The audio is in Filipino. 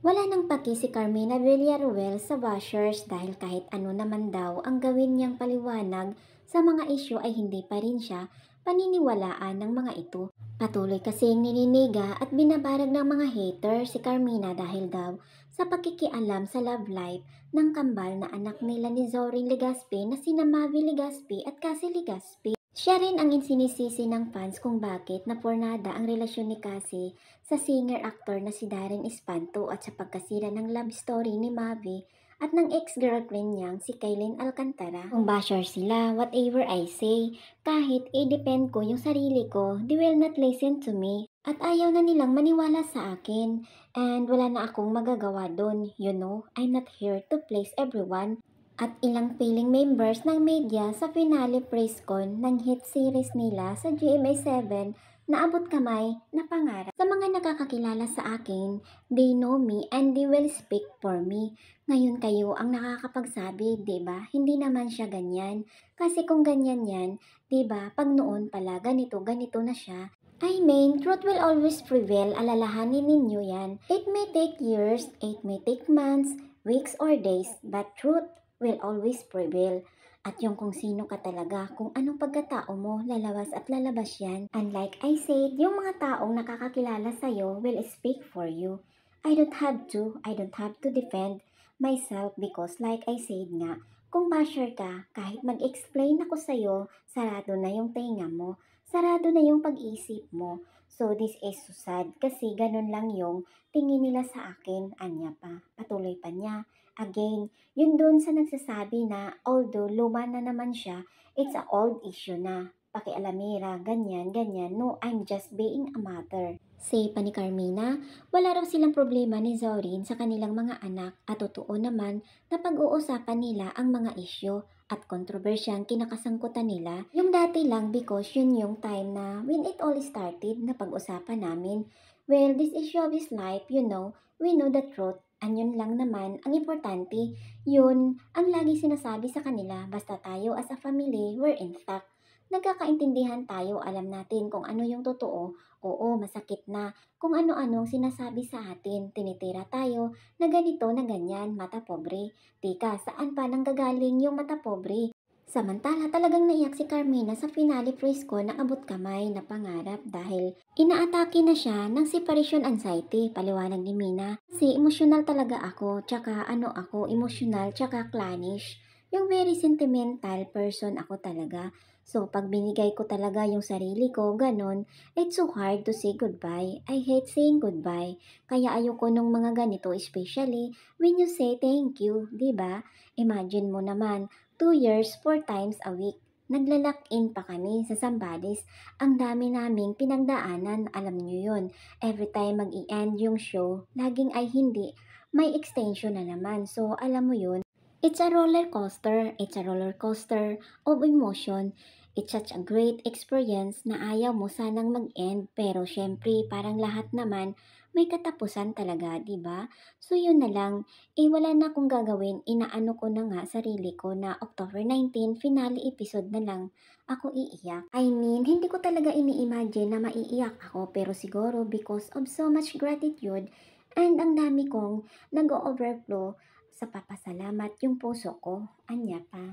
Wala nang paki si Carmina Villaruel sa bashers dahil kahit ano naman daw ang gawin niyang paliwanag sa mga isyu ay hindi pa rin siya paniniwalaan ng mga ito. Patuloy kasing nininiga at binabarag ng mga hater si Carmina dahil daw sa pakikialam sa love life ng kambal na anak nila ni Zorin Legaspi na sina Mavi Legaspi at Cassie Legaspi. Siya rin ang insinisisi ng fans kung bakit napornada ang relasyon ni Cassie sa singer-actor na si Darren Espanto at sa pagkasira ng love story ni Mavi at ng ex-girlfriend niyang si Kailin Alcantara. Kung basher sila, whatever I say, kahit i-depend ko yung sarili ko, they will not listen to me. At ayaw na nilang maniwala sa akin. And wala na akong magagawa doon. You know, I'm not here to please everyone. At ilang piling members ng media sa finale press con ng hit series nila sa GMA7 na abot kamay na pangarap. Sa mga nakakakilala sa akin, they know me and they will speak for me. Ngayon kayo ang nakakapagsabi, 'di ba? Hindi naman siya ganyan. Kasi kung ganyan yan, 'di ba? Pag noon pala ganito na siya. I mean, truth will always prevail, alalahanin ninyo yan. It may take years, it may take months, weeks or days, but truth will always prevail. At yung kung sino ka talaga, kung anong pagkatao mo, lalabas at lalabas yan. And like I said, yung mga taong nakakakilala sa'yo will speak for you. I don't have to defend myself because like I said nga, kung basher ka, kahit mag-explain ako sa'yo, sarado na yung tenga mo, sarado na yung pag-isip mo. So this is so sad kasi ganun lang yung tingin nila sa akin, anya pa. Patuloy pa niya. Again, yun doon sa nagsasabi na although luma na naman siya, it's a old issue na. Pakialamira, ganyan. No, I'm just being a mother. Say pa ni Carmina, wala raw silang problema ni Zorin sa kanilang mga anak at totoo naman na pag-uusapan nila ang mga isyu at kontrobersyang kinakasangkutan nila. Yung dati lang because yun yung time na when it all started na pag-usapan namin. Well, this issue of his life, you know, we know the truth. Yun lang naman, ang importante, yun ang lagi sinasabi sa kanila, basta tayo as a family, we're intact. Nagkakaintindihan tayo, alam natin kung ano yung totoo, oo, masakit na. Kung ano-anong sinasabi sa atin, tinitira tayo na ganito na ganyan, mata pobre. Tika, saan pa nanggagaling yung mata pobre? Samantala talagang naiyak si Carmina sa finale praise ko ng abot kamay na pangarap dahil inaatake na siya ng separation anxiety, paliwanag ni Mina. Kasi emosyonal talaga ako, tsaka emosyonal tsaka clannish. Yung very sentimental person ako talaga. So pag binigay ko talaga yung sarili ko, ganun, it's so hard to say goodbye. I hate saying goodbye. Kaya ayoko nung mga ganito, especially when you say thank you, 'di ba? Imagine mo naman, 2 years, 4 times a week. Naglalak-in pa kami sa Zambales. Ang dami naming pinagdaanan, alam nyo yun. Every time mag-i-end yung show, laging ay hindi. May extension na naman. So, alam mo yun, it's a roller coaster. It's a roller coaster of emotion. It's such a great experience na ayaw mo sanang mag-end. Pero syempre, parang lahat naman may katapusan talaga, di ba? So yun na lang, wala na akong gagawin, inaano ko na nga sarili ko na October 19, finale episode na lang ako iiyak. I mean, hindi ko talaga ini-imagine na maiiyak ako pero siguro because of so much gratitude and ang dami kong nag-overflow sa papasalamat yung puso ko, anya pa.